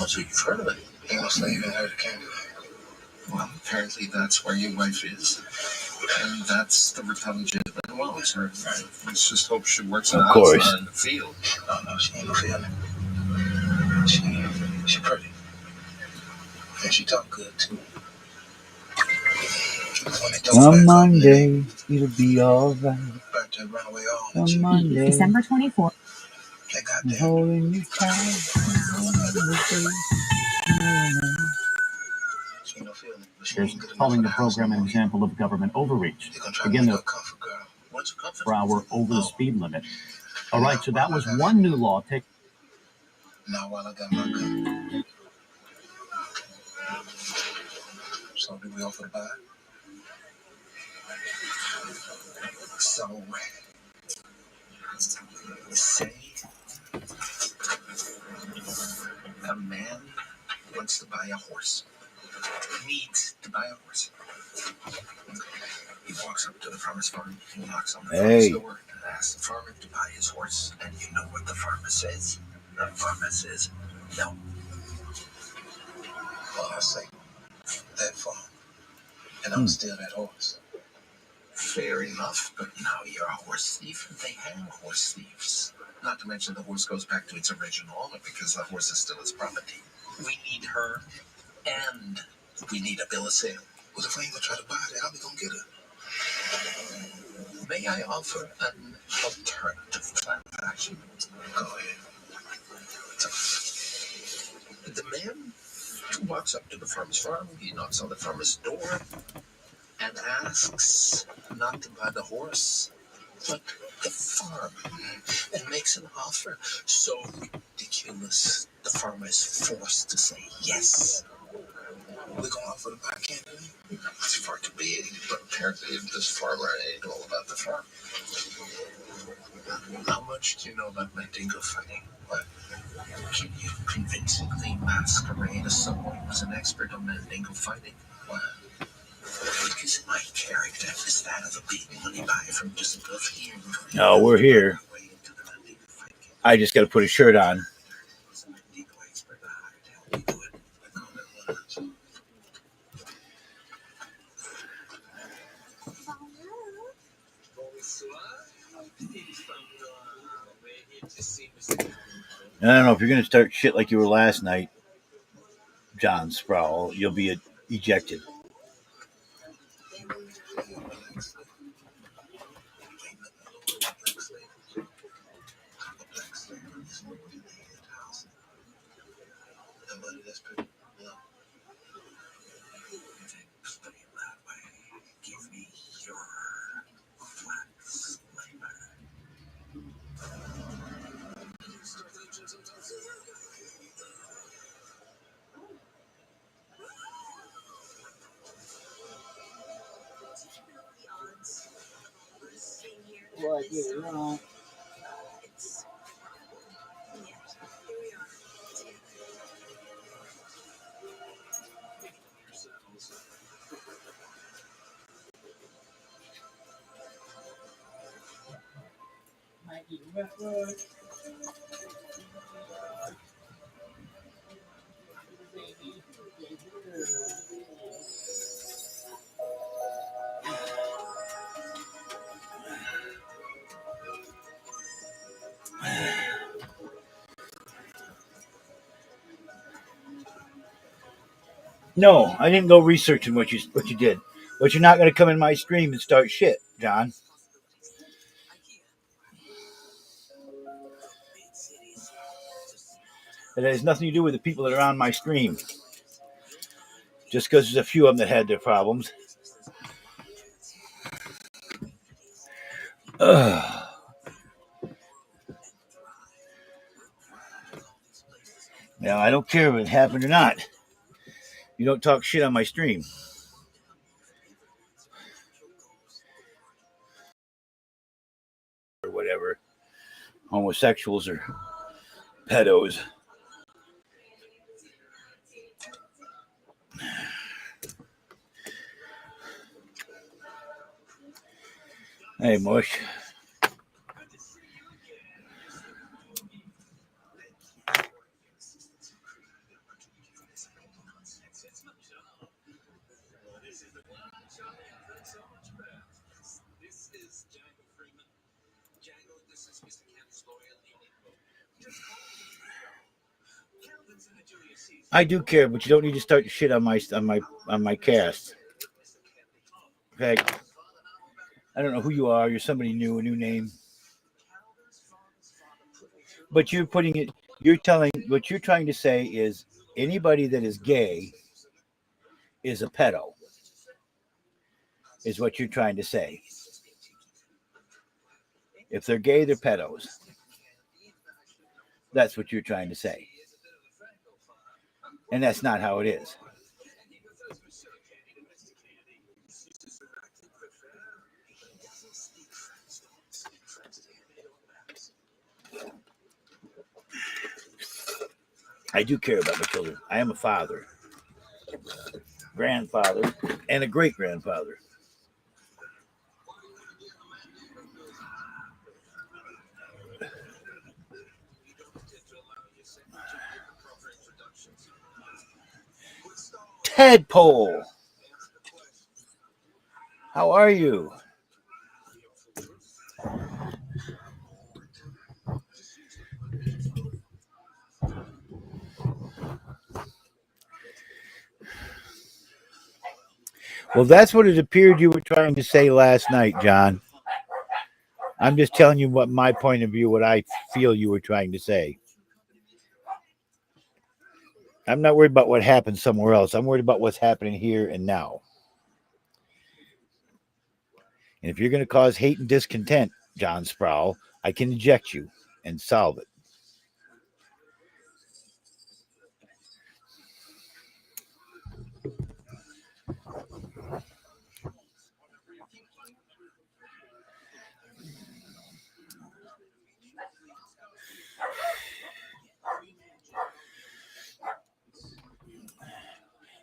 Oh, so you've heard of it? Ain't no slave in heard of Canada. Well, apparently that's where your wife is. And that's the repellent Jezebel wants her. Let's just hope she works it out in the field. No, she ain't no field. She pretty. And she talk good, too. On Monday, it'll be all right. On Monday, December 24th. I'm holding you tight. Here's calling the program an example of government overreach. Again, the per hour over the speed limit. All right, so that was one new law. Now while I got my gun. So do we offer to buy? So say a man wants to buy a horse. Needs to buy a horse. He walks up to the farmer's farm. He knocks on the farmer's door and asks the farmer to buy his horse. And you know what the farmer says? The farmer says no. Well, I say that farm, and I'm still that horse. Fair enough, but now you're a horse thief, and they have horse thieves. Not to mention the horse goes back to its original owner because the horse is still his property. We need her, and we need a bill of sale. Well, if I ain't gonna try to buy it, how we gonna get her? May I offer an alternative plan of action? Go ahead. So, the man walks up to the farmer's farm, he knocks on the farmer's door, and asks not to buy the horse, but the farm, and makes an offer so ridiculous the farmer is forced to say yes. We're gonna offer to buy Canada. It's far too big, but apparently this farmer ain't all about the farm. How much do you know about Mandingo fighting? What? Can you convincingly masquerade as someone who's an expert on Mandingo fighting? What? Because my character is that of a big money buyer from just above here. No, we're here. I just got to put a shirt on. I don't know if you're going to start shit like you were last night, John Sproul. You'll be ejected. What you want? No, I didn't go researching what you did. But you're not going to come in my stream and start shit, John. It has nothing to do with the people that are on my stream. Just because there's a few of them that had their problems. Now, I don't care if it happened or not. You don't talk shit on my stream. Or whatever. Homosexuals or pedos. Hey, Mush. I do care, but you don't need to start shit on my cast. In fact, I don't know who you are. You're somebody new, a new name. But you're putting it. You're telling what you're trying to say is anybody that is gay is a pedo. Is what you're trying to say. If they're gay, they're pedos. That's what you're trying to say. And that's not how it is. I do care about my children. I am a father, grandfather, and a great grandfather. Tadpole, how are you? Well, that's what it appeared you were trying to say last night, John. I'm just telling you what my point of view, what I feel you were trying to say. I'm not worried about what happened somewhere else. I'm worried about what's happening here and now. And if you're going to cause hate and discontent, John Sproul, I can eject you and solve it.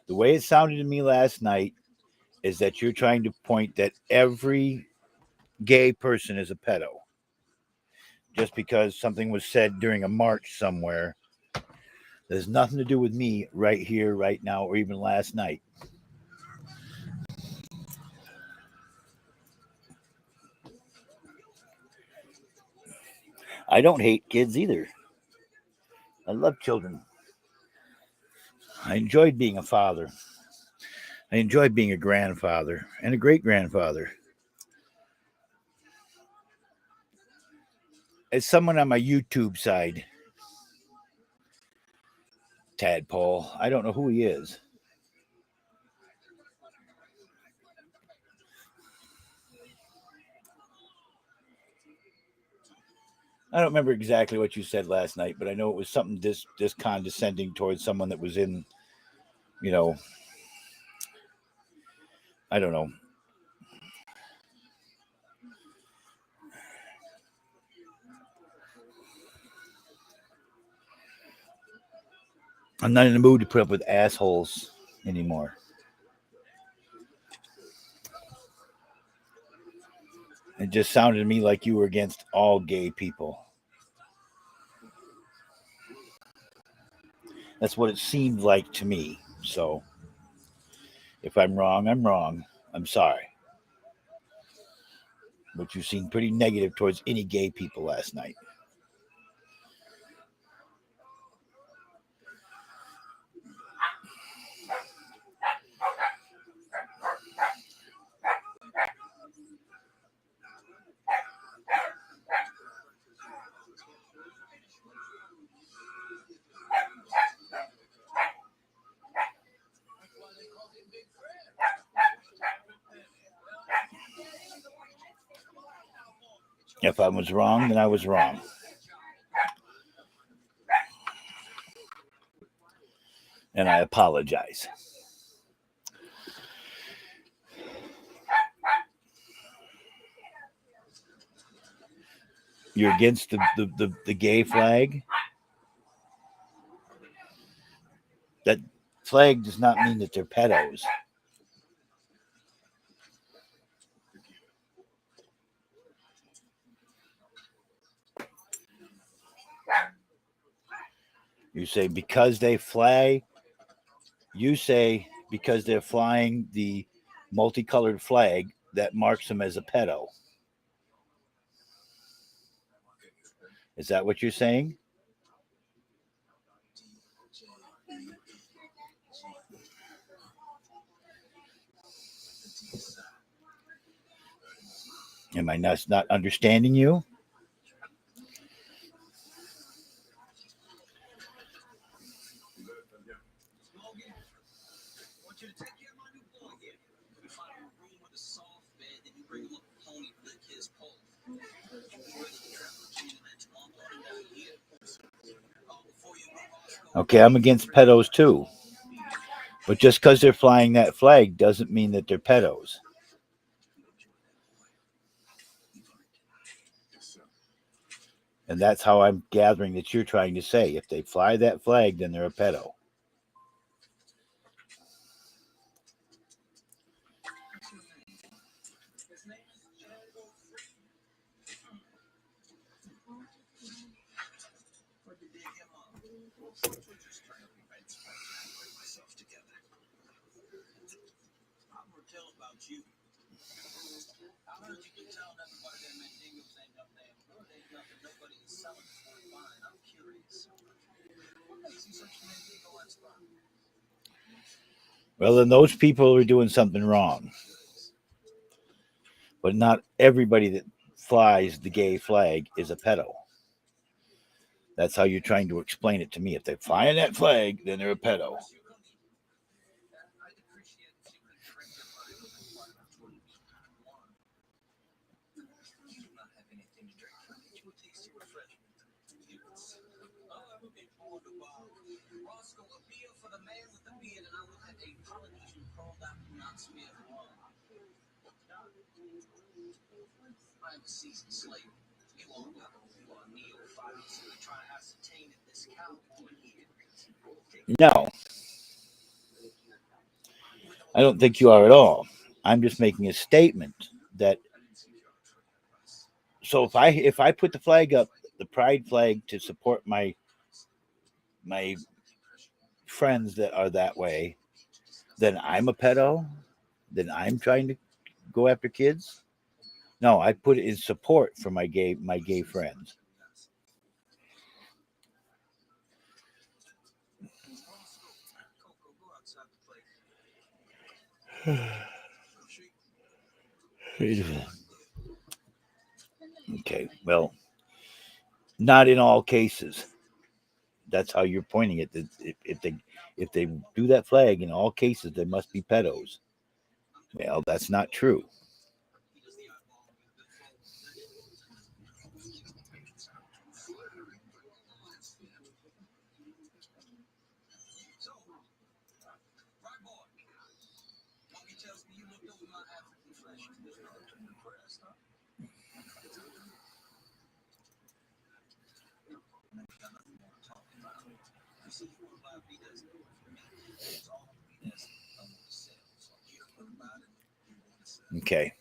The way it sounded to me last night is that you're trying to point that every gay person is a pedo just because something was said during a march somewhere. There's nothing to do with me right here, right now, or even last night. I don't hate kids either. I love children. I enjoyed being a father. I enjoyed being a grandfather and a great grandfather. As someone on my YouTube side, Tadpole, I don't know who he is. I don't remember exactly what you said last night, but I know it was something this condescending towards someone that was in, you know, I don't know. I'm not in the mood to put up with assholes anymore. It just sounded to me like you were against all gay people. That's what it seemed like to me. So if I'm wrong, I'm wrong. I'm sorry. But you seemed pretty negative towards any gay people last night. If I was wrong, then I was wrong. And I apologize. You're against the gay flag? That flag does not mean that they're pedos. You say because they fly, you say because they're flying the multicolored flag that marks them as a pedo. Is that what you're saying? Am I not understanding you? Okay, I'm against pedos too. But just because they're flying that flag doesn't mean that they're pedos. And that's how I'm gathering that you're trying to say. If they fly that flag, then they're a pedo. Well, then those people are doing something wrong. But not everybody that flies the gay flag is a pedo. That's how you're trying to explain it to me. If they fly in that flag, then they're a pedo. No, I don't think you are at all. I'm just making a statement that so if I put the flag up, the pride flag to support my friends that are that way, then I'm a pedo. Then I'm trying to go after kids. No, I put it in support for my gay friends. Okay, well, not in all cases. That's how you're pointing it. That if they do that flag in all cases, they must be pedos. Well, that's not true. Okay.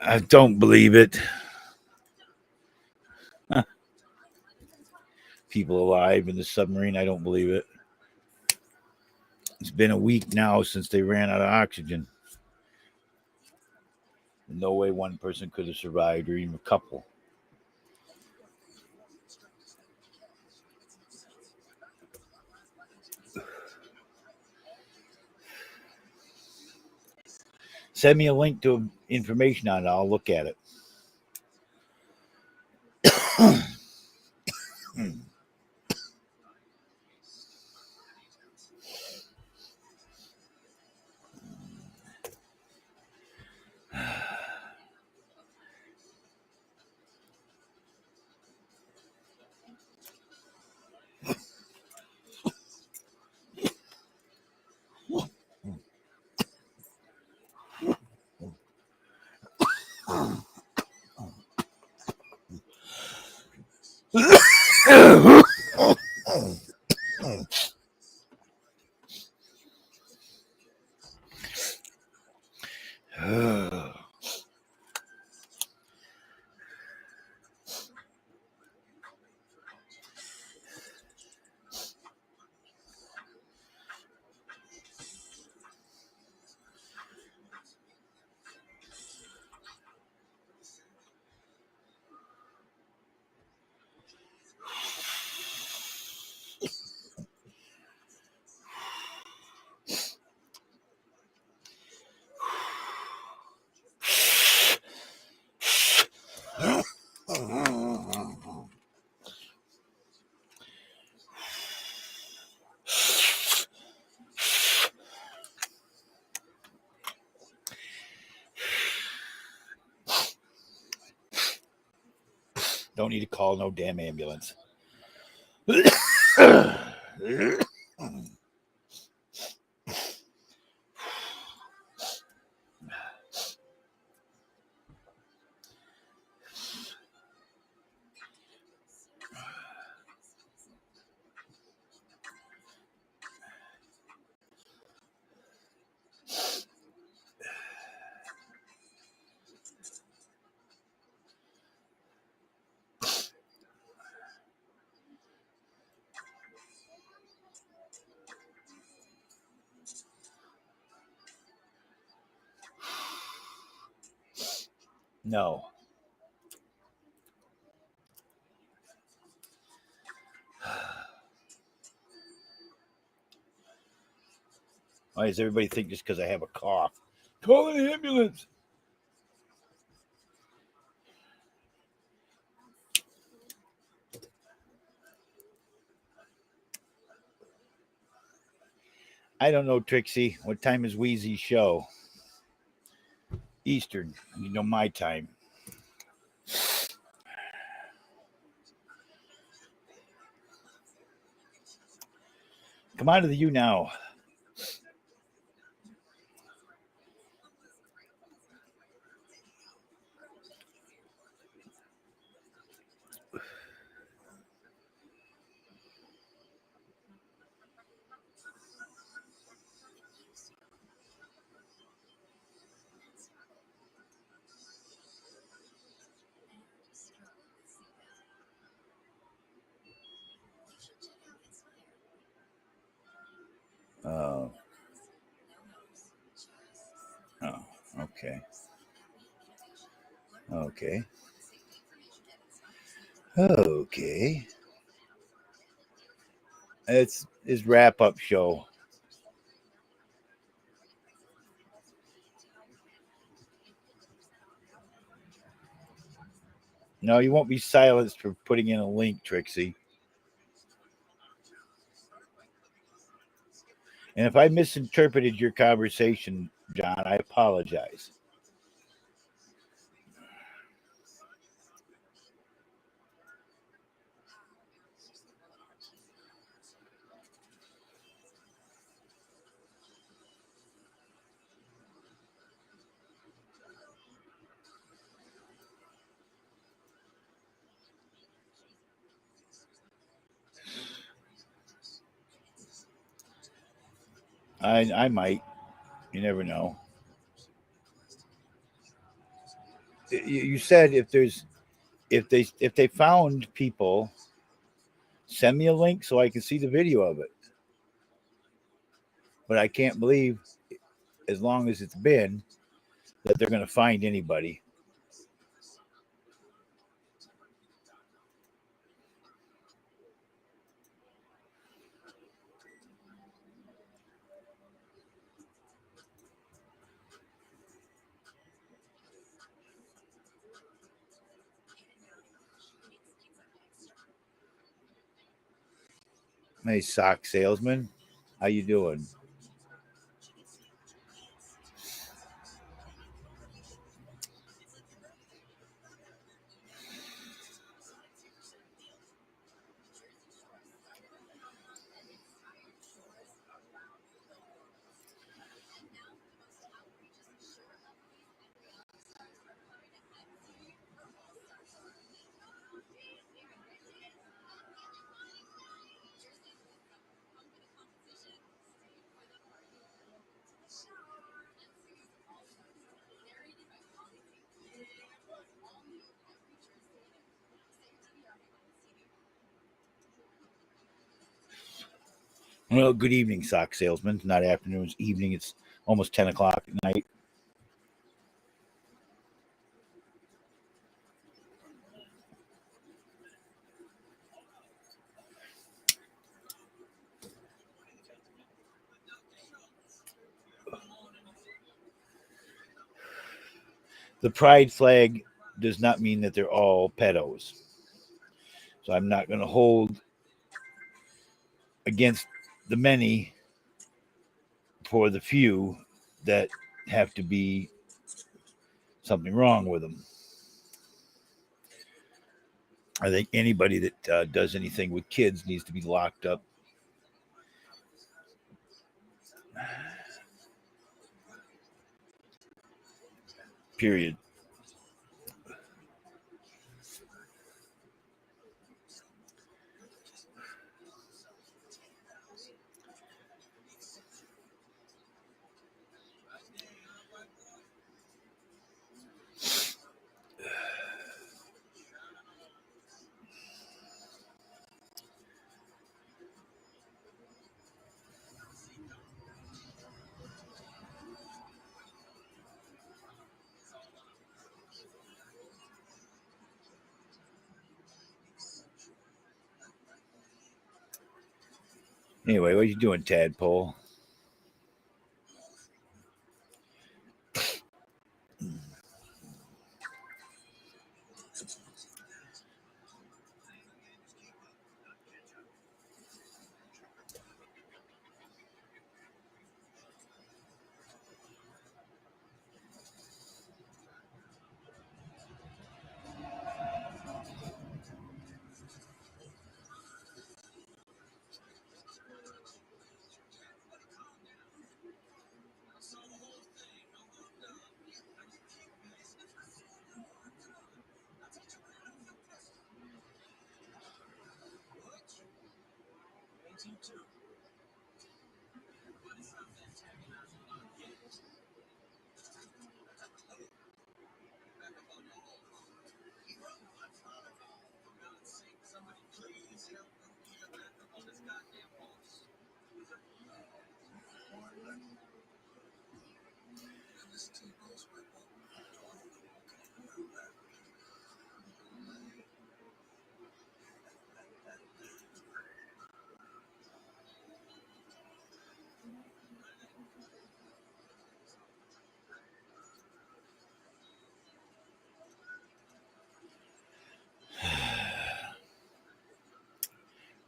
I don't believe it. People alive in the submarine. I don't believe it. It's been a week now since they ran out of oxygen. No way one person could have survived, or even a couple. Send me a link to information on it. I'll look at it. Don't need to call no damn ambulance. No. Why does everybody think just because I have a cough? Call an ambulance. I don't know, Trixie. What time is Wheezy's show? Eastern. You know my time. Come on to the YouNow. Oh. Oh, okay. Okay. Okay. It's his wrap up show. No, you won't be silenced for putting in a link, Trixie. And if I misinterpreted your conversation, John, I apologize. I might. You never know. you said if they found people, send me a link so I can see the video of it. But I can't believe, as long as it's been, that they're going to find anybody. Hey, sock salesman, how you doing? Well, good evening, sock salesman. Not afternoon, it's evening. It's almost 10 o'clock at night. The pride flag does not mean that they're all pedos. So I'm not going to hold against the many for the few that have to be something wrong with them. I think anybody that does anything with kids needs to be locked up. Period. Anyway, what are you doing, tadpole?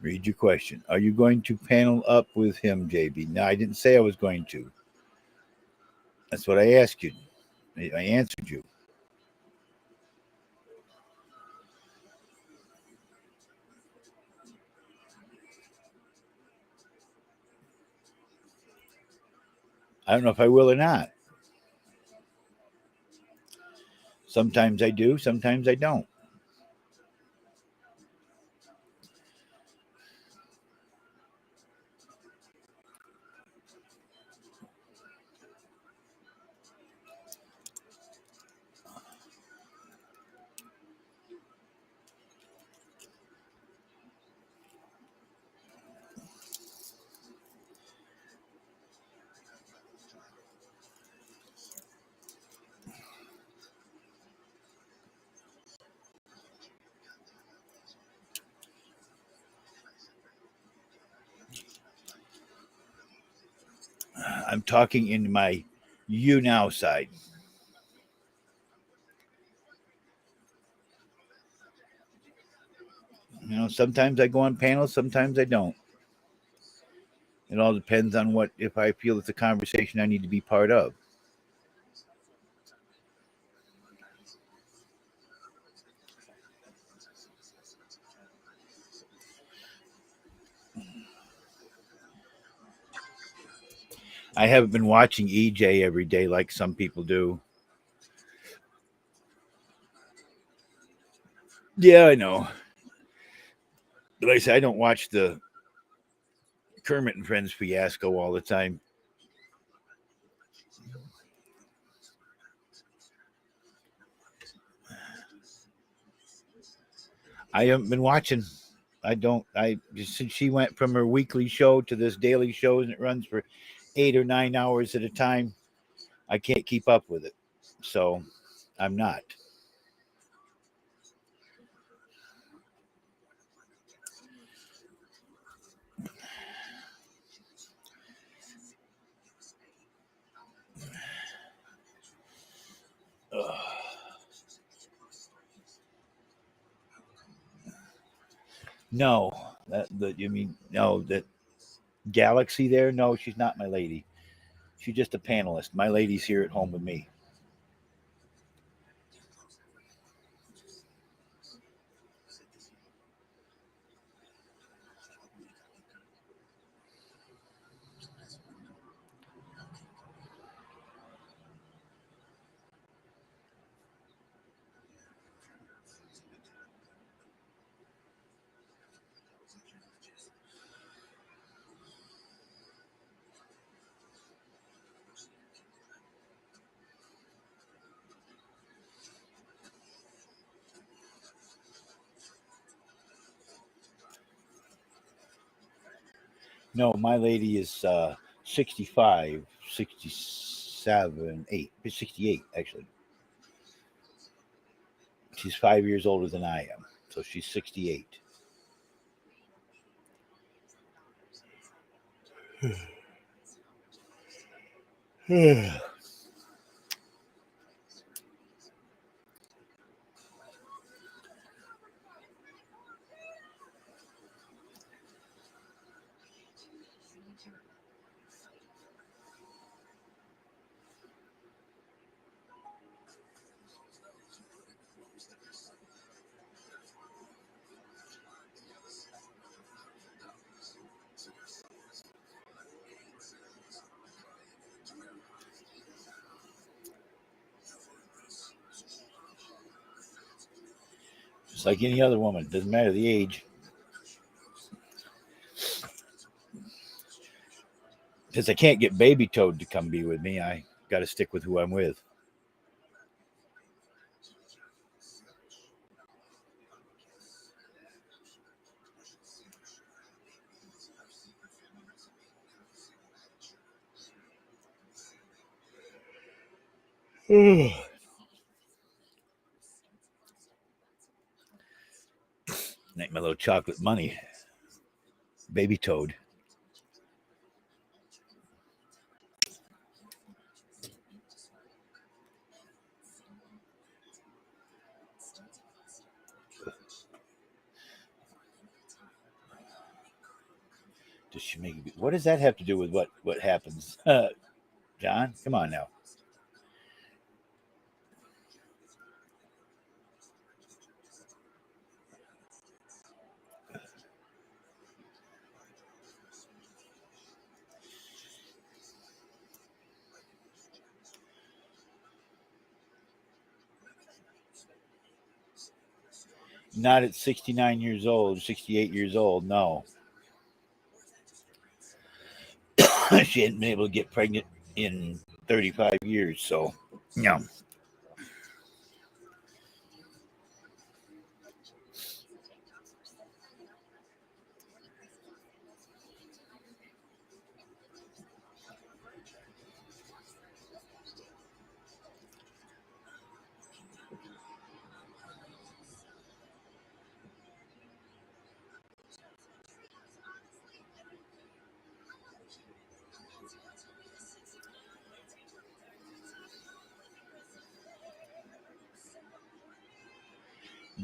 Read your question. Are you going to panel up with him, JB? No, I didn't say I was going to. That's what I asked you. I answered you. I don't know if I will or not. Sometimes I do, sometimes I don't. I'm talking in my YouNow side. Sometimes I go on panels, sometimes I don't. It all depends on what if I feel it's a conversation I need to be part of. I haven't been watching EJ every day like some people do. Yeah, I know. But like I say, I don't watch the Kermit and Friends fiasco all the time. I haven't been watching. I don't. I since she went from her weekly show to this daily show, and it runs for 8 or 9 hours at a time. I can't keep up with it, so I'm not. Ugh. No, you mean no that Galaxy there? No, she's not my lady. She's just a panelist. My lady's here at home with me. No, my lady is 65, 67, 8, 68 actually. She's 5 years older than I am, so she's 68. Just like any other woman, doesn't matter the age. Because I can't get Baby Toad to come be with me, I got to stick with who I'm with. Make my little chocolate money. Baby Toad. Does she make? What does that have to do with what happens, John? Come on now. Not at 69 years old, 68 years old. No, she hadn't been able to get pregnant in 35 years. So, yeah.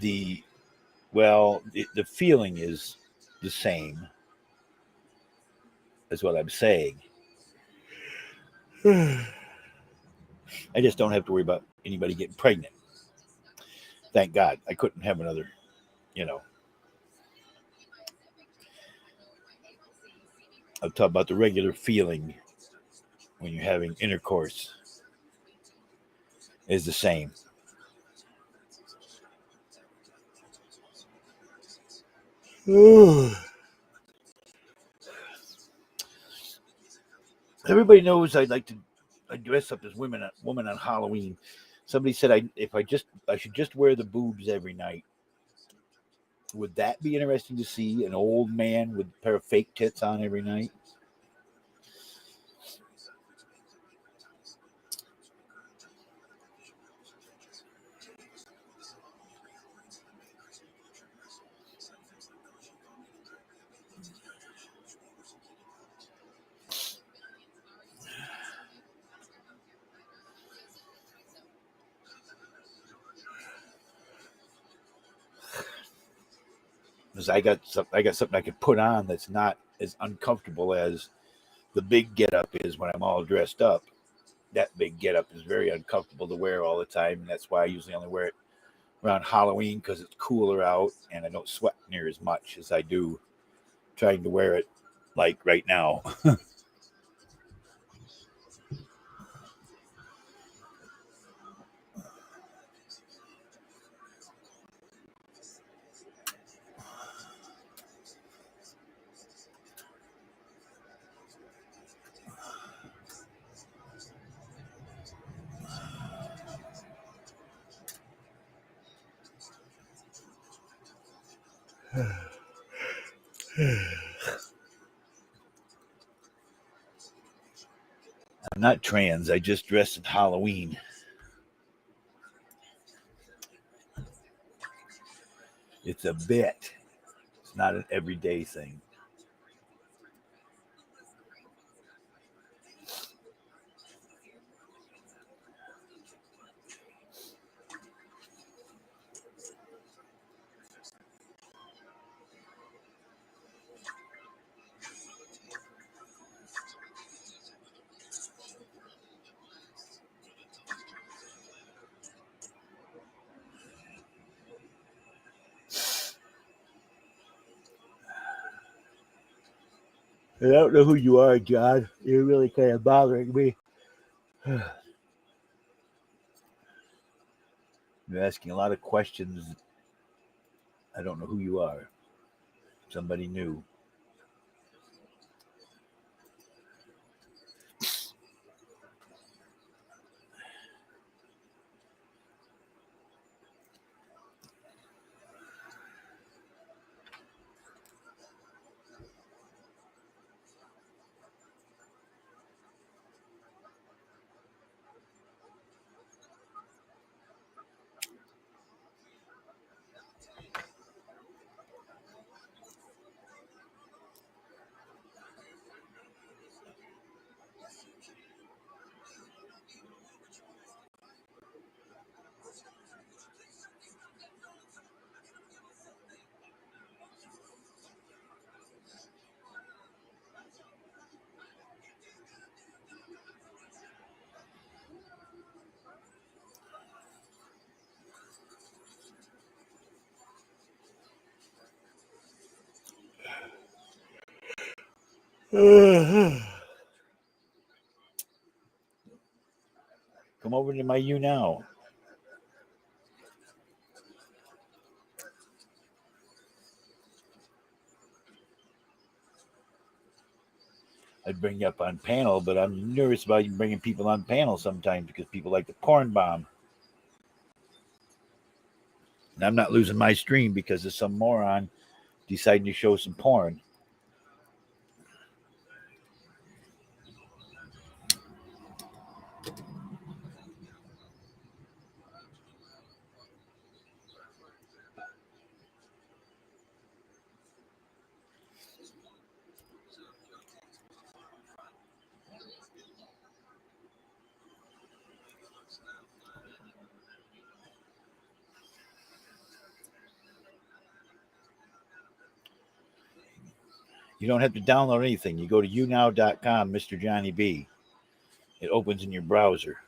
the feeling is the same, is what I'm saying. I just don't have to worry about anybody getting pregnant. Thank God. I couldn't have another, I'll talk about the regular feeling when you're having intercourse is the same. Everybody knows I dress up as woman on Halloween. Somebody said I should just wear the boobs every night. Would that be interesting to see? An old man with a pair of fake tits on every night? Because I got something I could put on that's not as uncomfortable as the big getup is when I'm all dressed up. That big getup is very uncomfortable to wear all the time, and that's why I usually only wear it around Halloween because it's cooler out and I don't sweat near as much as I do trying to wear it like right now. I'm not trans. I just dress in Halloween. It's a bit. It's not an everyday thing. I don't know who you are, John. You're really kind of bothering me. You're asking a lot of questions. I don't know who you are. Somebody new. Come over to my YouNow. I'd bring you up on panel, but I'm nervous about you bringing people on panel sometimes because people like to porn bomb. And I'm not losing my stream because of some moron deciding to show some porn. You don't have to download anything. You go to YouNow.com, Mr. Johnny B. It opens in your browser.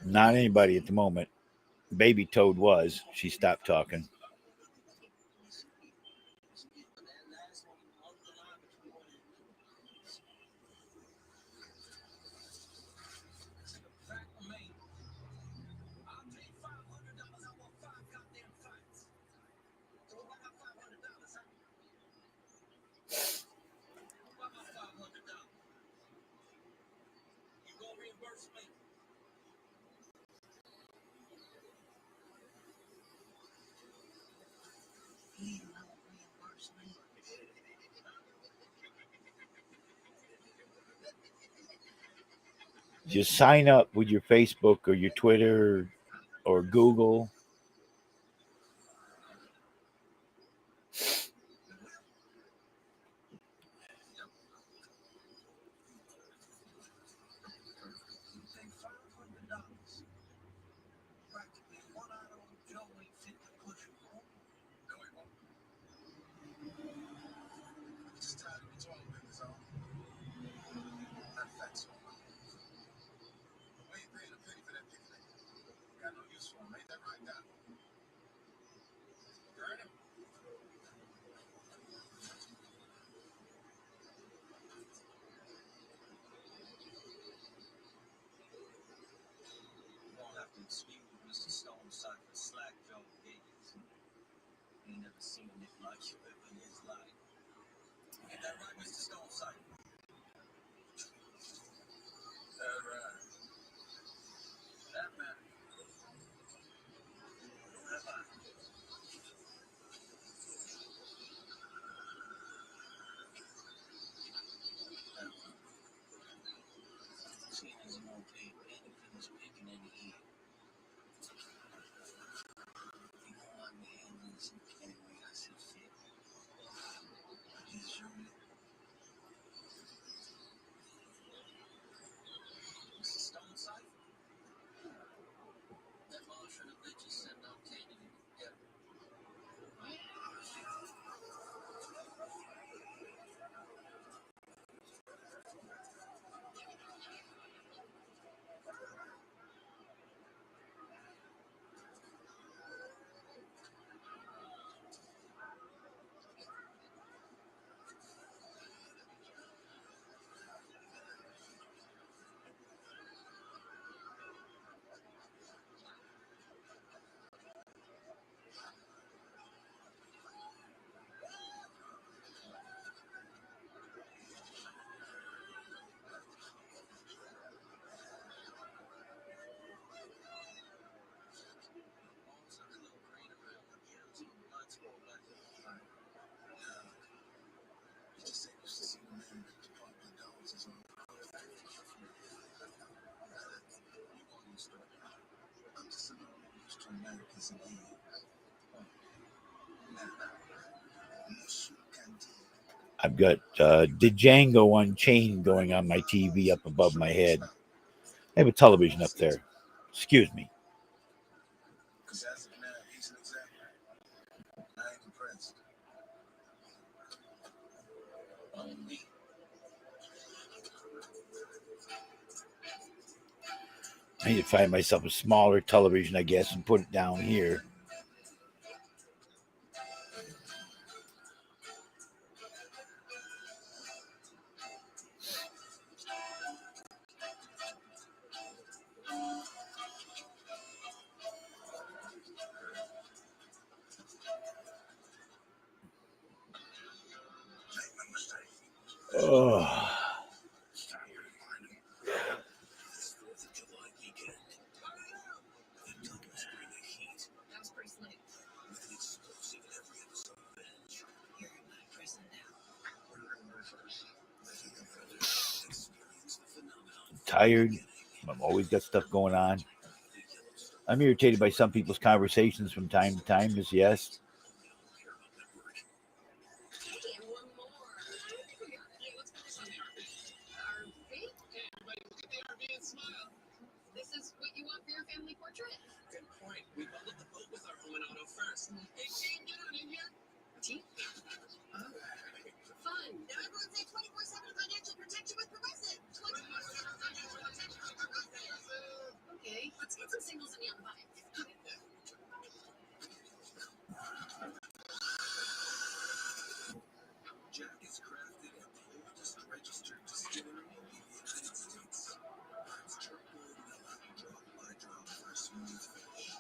Not anybody at the moment. Baby Toad was. She stopped talking. Just sign up with your Facebook or your Twitter or Google. I've got Django Unchained going on my TV up above my head. I have a television up there. Excuse me. I need to find myself a smaller television, I guess, and put it down here. Oh. Tired. I've always got stuff going on. I'm irritated by some people's conversations from time to time, yes. This is what you want for your family portrait? Good point. We bundled the boat with our home and auto first. Hey, team, get on in here. Team? Fun. Now everyone say 24/7 financial protection with Progressive. 24/7 financial protection with Progressive. Okay, let's get some singles in me on the bike. Jack is crafted at the oldest registered distillery in the United States. It's charcoal vanilla, drop by drop for a smooth finish,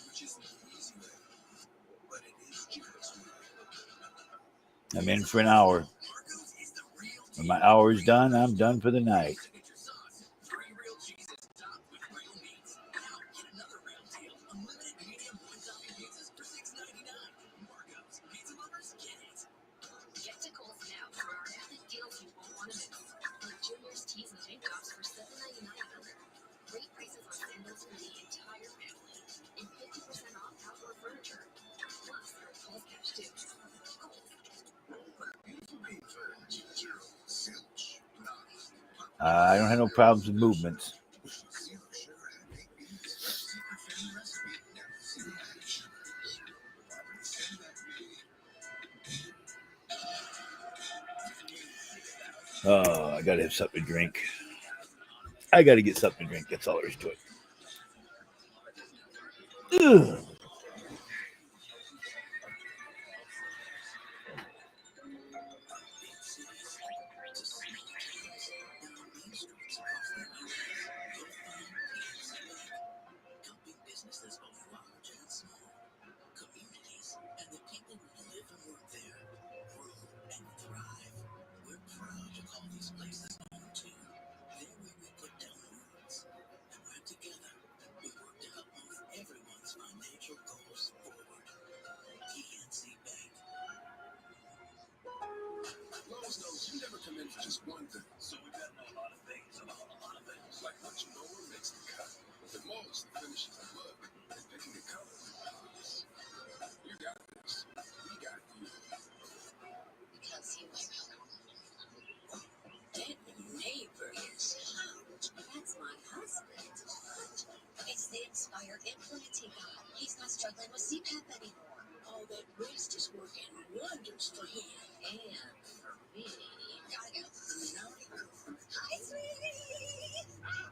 which isn't the easy way, but it is Jack's way. I'm in for an hour. When my hour is done, I'm done for the night. Three real cheeses topped with real meats. Now get another real deal. Unlimited medium one-topping pizzas for $6.99. Marco's. Pizza lovers, get it. Get to Kohl's now for our epic deals you won't want to miss. Like Junior's tees and tank tops for $7.99 a hundred. Great prices on sandals for the entire family. And 50% off outdoor furniture. Plus, there's Kohl's cash too. Kohl's. I don't have no problems with movements. Oh, I gotta have something to drink. I gotta get something to drink. That's all there is to it. Ugh. Businesses both large and small, communities, and the people who live and work there grow and thrive. We're proud to call these places home too. They're where we put down roots, and right together we work to help move everyone's financial goals forward. PNC Bank. Lowe's knows you never come in for just one thing, so we gotta know a lot of things about a lot of things, like what you know what makes the cut. The most finishes the look, and picking the color. You got this. We got you. Because you know. Dead neighbors. That's my husband. It's the Inspire implanting guy. He's not struggling with CPAP anymore. All that rest is working wonders for him. And for me. Gotta go. Hi, sweetie.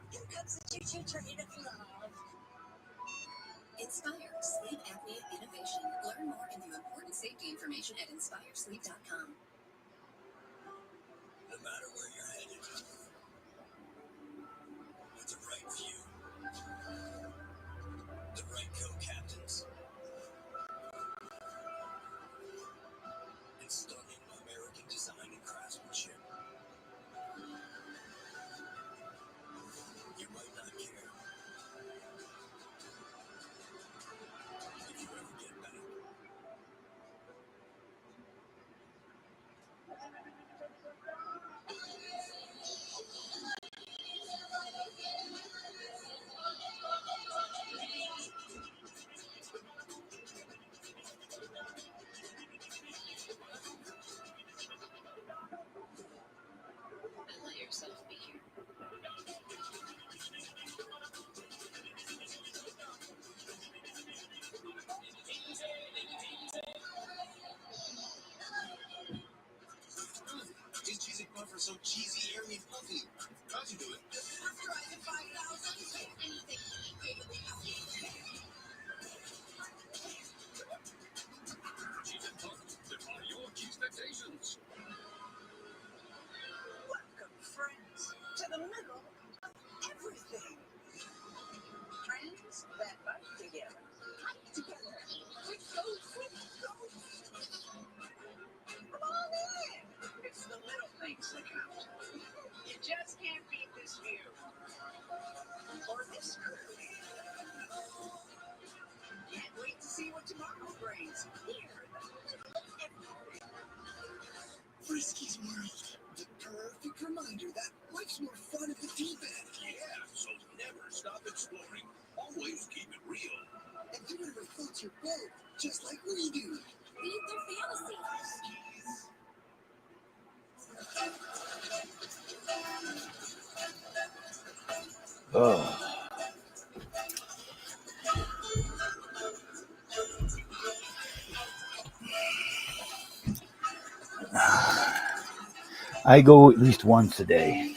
Here comes the choo-choo train of love. Inspire Sleep Apnea Innovation. Learn more and view important safety information at inspiresleep.com. No matter where you're headed, with the right view, the right co-captains, and stunning American design and craftsmanship, you might not care if you ever get back. And let yourself be here. These cheesy puffers so cheesy, airy, and fluffy. How'd you do it? After I hit 5,000, anything creatively healthy. Cheese and puffs defy your expectations. Welcome, friends, to the middle of everything. Friends that fight together. Fight together. Quick, go, quick, go. Come on in. It's the little things that count. You just can't beat this view. Or this curve. Can't wait to see what tomorrow brings. Here, Frisky's World. The perfect reminder that life's more fun at the deep end. Yeah, so never stop exploring. Always keep it real. And do whatever floats your boat, just like we do. Feed their fantasy. Oh. I go at least once a day.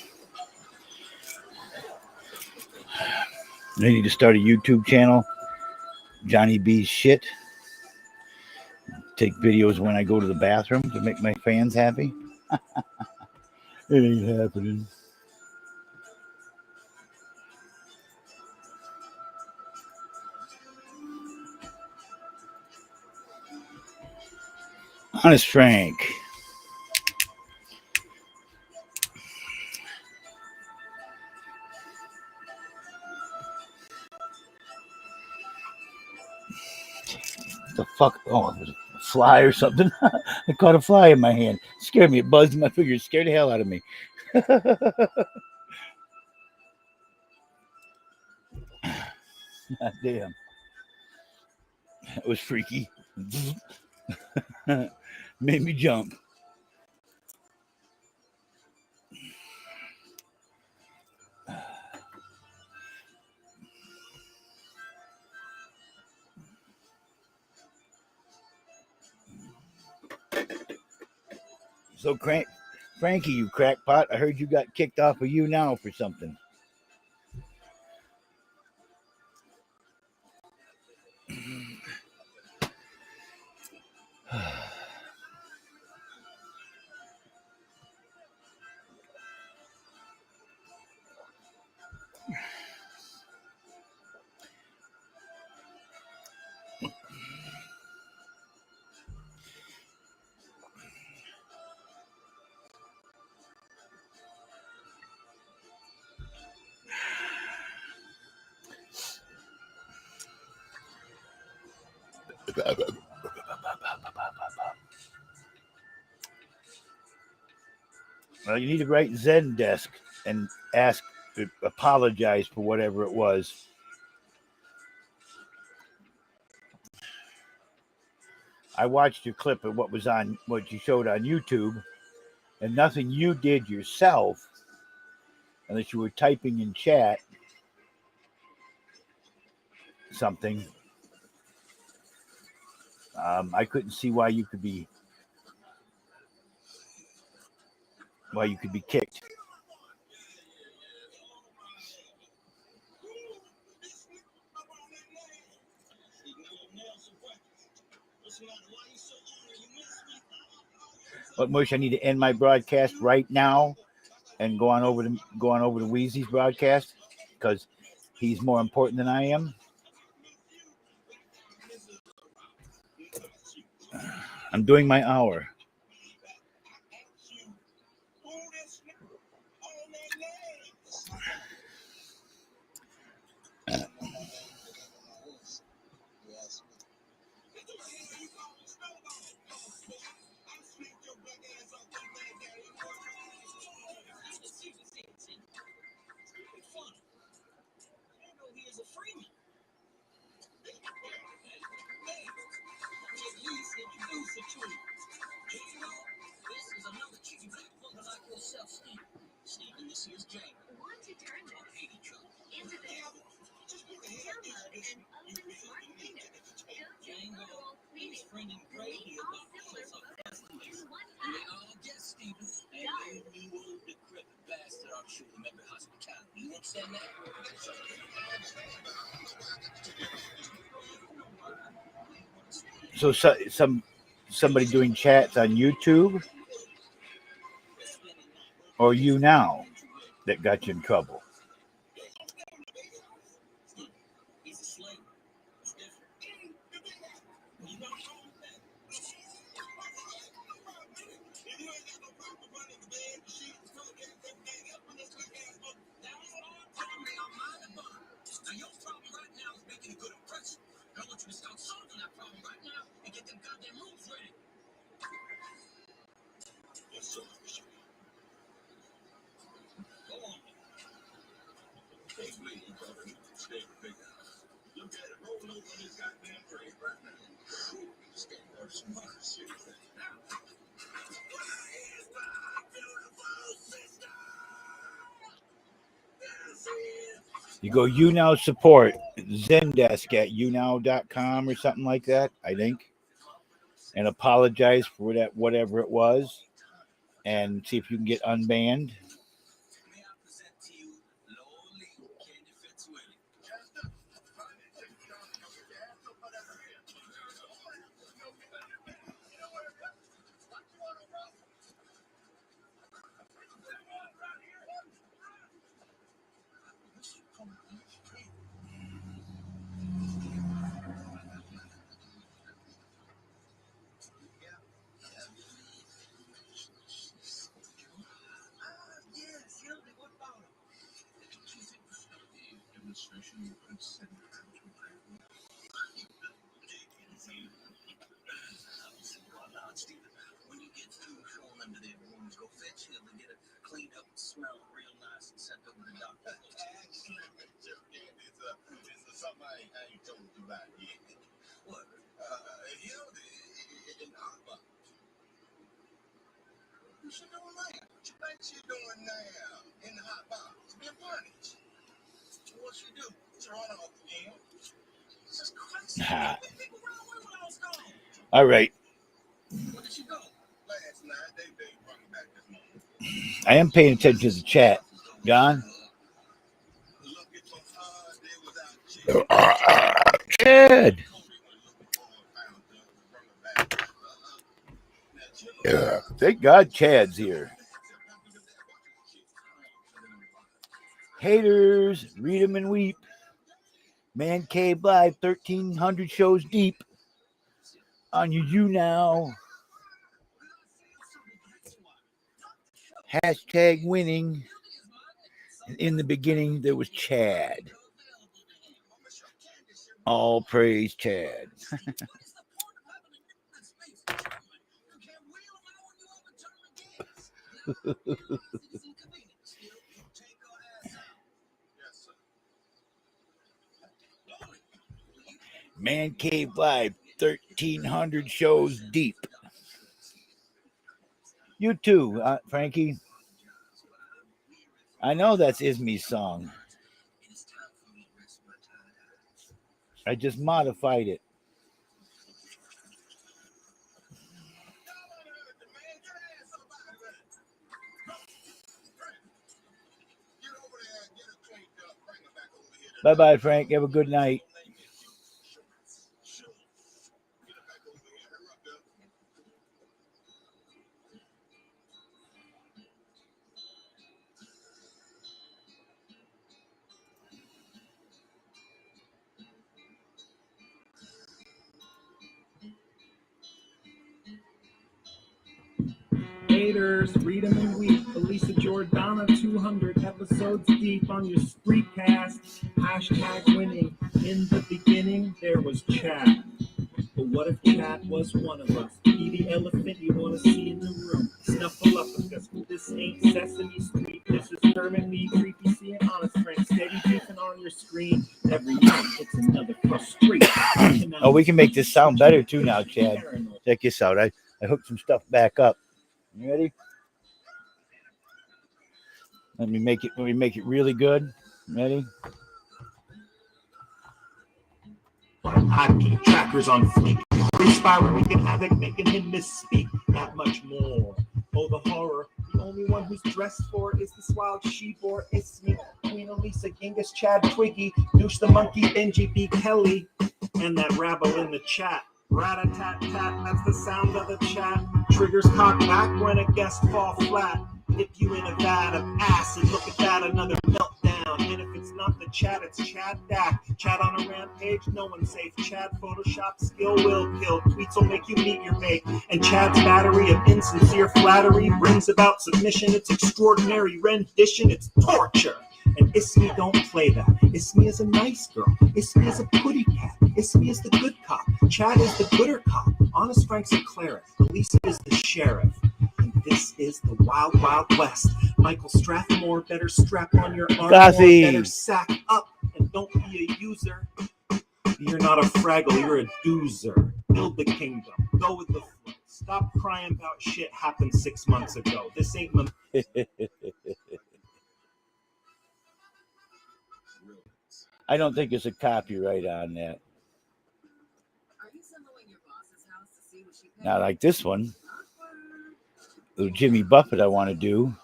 I need to start a YouTube channel, Johnny B's Shit. Take videos when I go to the bathroom to make my fans happy. It ain't happening. Honest Frank. The fuck? Oh, there's a fly or something. I caught a fly in my hand. It scared me. It buzzed in my fingers. Scared the hell out of me. God damn. That was freaky. Made me jump. So, Frankie, you crackpot, I heard you got kicked off of YouNow for something. Well, you need to write Zendesk and apologize for whatever it was. I watched your clip of what you showed on YouTube, and nothing you did yourself, unless you were typing in chat something. I couldn't see why you could be kicked. But Mush, I need to end my broadcast right now and go on over to Wheezy's broadcast because he's more important than I am. I'm doing my hour. So somebody doing chats on YouTube or YouNow that got you in trouble. You go YouNow support Zendesk at YouNow.com or something like that, I think, and apologize for that whatever it was, and see if you can get unbanned. All right. I am paying attention to the chat, John. Chad. Yeah. Thank God Chad's here. Haters, read 'em and weep. Man Cave Live, 1,300 shows deep on your YouNow. Hashtag winning. And in the beginning, there was Chad. All praise Chad. Man Cave Live, 1,300 shows deep. You too, Frankie. I know that's Ismi's song. I just modified it. Bye-bye, Frank. Have a good night. Haters, read 'em and weep. Elisa Jordana, 200 episodes deep on your Spreecast. Hashtag winning. In the beginning, there was Chad. But what if Chad was one of us? Be the elephant you want to see in the room. Snuffle up with us. This ain't Sesame Street. This is Herman Lee, creepy, seeing honest friends. Steady beefing on your screen. Every night, it's another frustration. Oh, we can make this sound better too now, Chad. Check this out. I hooked some stuff back up. You ready? Let me make it really good. Ready? Hockey trackers on fleek. Inspiring, wreaking havoc, making him misspeak. Not much more. Oh, the horror. The only one who's dressed for it is this wild sheep or it's me. Queen Elisa, Genghis, Chad, Twiggy, Douche the Monkey, Benji, B. Kelly, and that rabble in the chat. Rat-a-tat-tat, that's the sound of the chat. Triggers cock back when a guest fall flat. Dip you in a vat of acid, look at that, another meltdown. And if it's not the chat, it's Chad Dak. Chat on a rampage, no one's safe. Chad Photoshop skill will kill. Tweets will make you meet your mate. And Chad's battery of insincere flattery brings about submission. It's extraordinary rendition, it's torture. And Ismi don't play that. Ismi is a nice girl. Ismi is a putty cat. Ismi is the good cop. Chad is the gooder cop. Honest Frank's a cleric. Elisa is the sheriff. And this is the Wild Wild West. Michael Strathmore, better strap on your arm. Better sack up and don't be a user. You're not a Fraggle, you're a doozer. Build the kingdom. Go with the flow. Stop crying about shit happened 6 months ago. This ain't I don't think there's a copyright on that. Not like this one. Little Jimmy Buffett I want to do,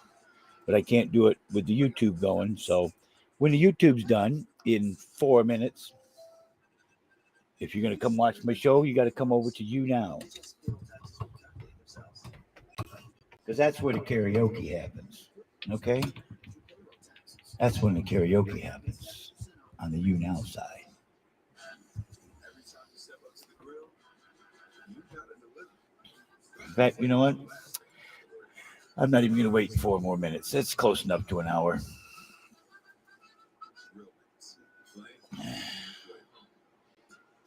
but I can't do it with the YouTube going. So when the YouTube's done in 4 minutes, if you're going to come watch my show, you got to come over to YouNow. Because that's where the karaoke happens. Okay? That's when the karaoke happens on the YouNow side. In fact, you know what? I'm not even going to wait 4 more minutes. It's close enough to an hour.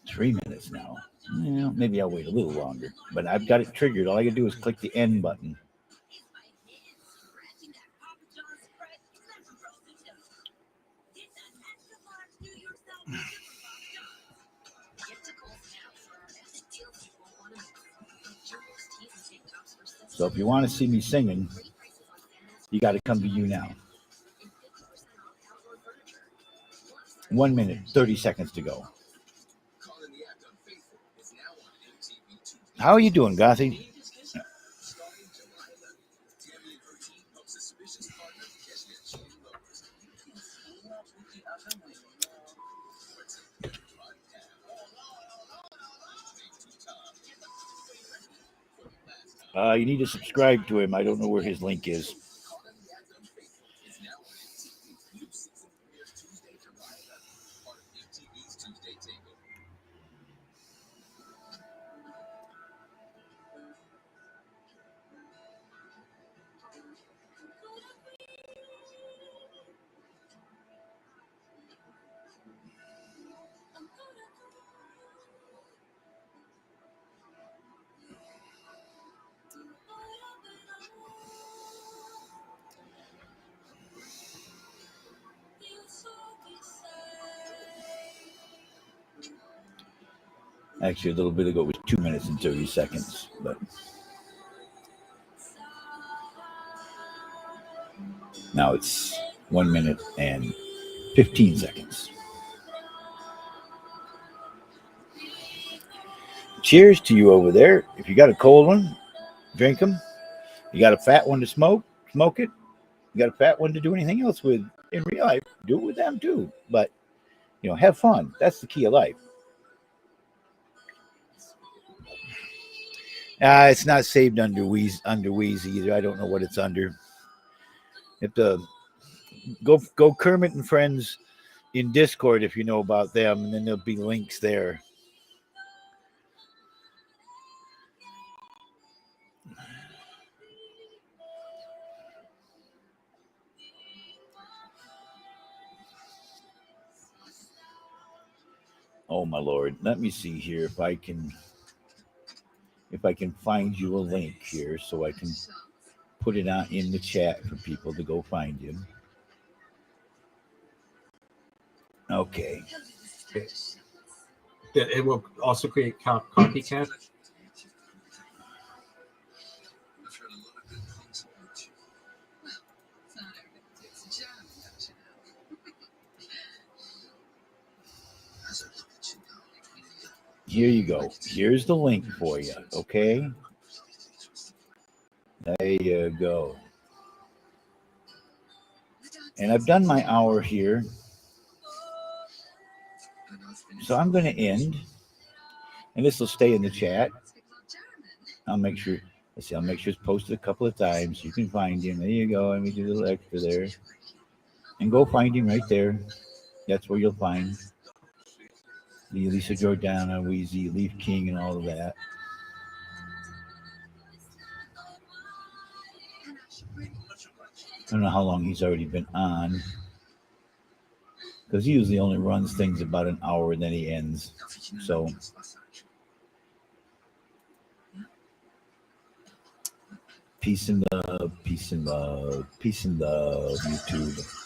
3 minutes now. Well, maybe I'll wait a little longer. But I've got it triggered. All I got to do is click the end button. So if you want to see me singing, you got to come to YouNow. 1 minute, 30 seconds to go. How are you doing, Gothy? You need to subscribe to him. I don't know where his link is. Actually, a little bit ago it was 2 minutes and 30 seconds, but now it's 1 minute and 15 seconds. Cheers to you over there. If you got a cold one, drink them. You got a fat one to smoke it. You got a fat one to do anything else with in real life, do it with them too. But, have fun. That's the key of life. It's not saved under Wheezy either. I don't know what it's under. If the go Kermit and Friends in Discord if you know about them, and then there'll be links there. Oh my Lord. Let me see here if I can find you a link here so I can put it out in the chat for people to go find you. Okay. It will also create copycat. Here you go. Here's the link for you. Okay. There you go. And I've done my hour here. So I'm going to end. And this will stay in the chat. I'll make sure it's posted a couple of times. You can find him. There you go. Let me do a little extra there. And go find him right there. That's where you'll find the Lisa Jordana, Wheezy, Leaf King, and all of that. I don't know how long he's already been on. Because he usually only runs things about an hour and then he ends. So peace and love, peace and love, peace and love, YouTube.